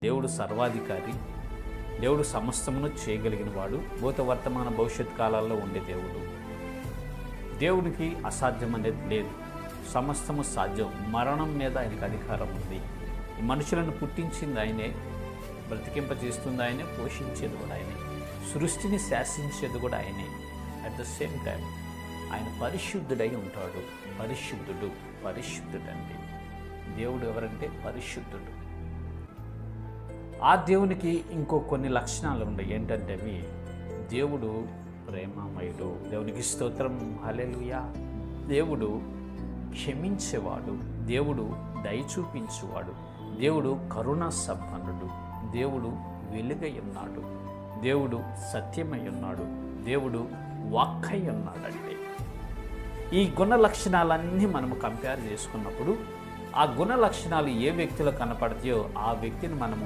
దేవుడు సర్వాధికారి, దేవుడు సమస్తమును చేయగలిగిన వాడు, భూత వర్తమాన భవిష్యత్ కాలాల్లో ఉండే దేవుడు. దేవుడికి అసాధ్యం అనేది లేదు, సమస్తము సాధ్యం. మరణం మీద ఆయనకు అధికారం ఉంది. ఈ మనుషులను పుట్టించింది ఆయనే, బ్రతికింపజేస్తుంది ఆయనే, పోషించేది కూడా ఆయనే, సృష్టిని శాసించేది కూడా ఆయనే. అట్ ద సేమ్ టైం ఆయన పరిశుద్ధుడై ఉంటాడు. పరిశుద్ధుడండి దేవుడు. ఎవరంటే పరిశుద్ధుడు. ఆ దేవునికి ఇంకో కొన్ని లక్షణాలు ఉన్నాయి. ఏంటంటే అవి, దేవుడు ప్రేమమయుడు. దేవునికి స్తోత్రం, హల్లెలూయా. దేవుడు క్షమించేవాడు, దేవుడు దయ చూపించేవాడు, దేవుడు కరుణా సంపన్నుడు, దేవుడు వెలుగై ఉన్నాడు, దేవుడు సత్యమై ఉన్నాడు, దేవుడు వాక్కై ఉన్నాడండి. ఈ గుణ లక్షణాలన్నీ మనము కంపేర్ చేసుకున్నప్పుడు ఆ గుణ లక్షణాలు ఏ వ్యక్తిలో కనపడతాయో ఆ వ్యక్తిని మనము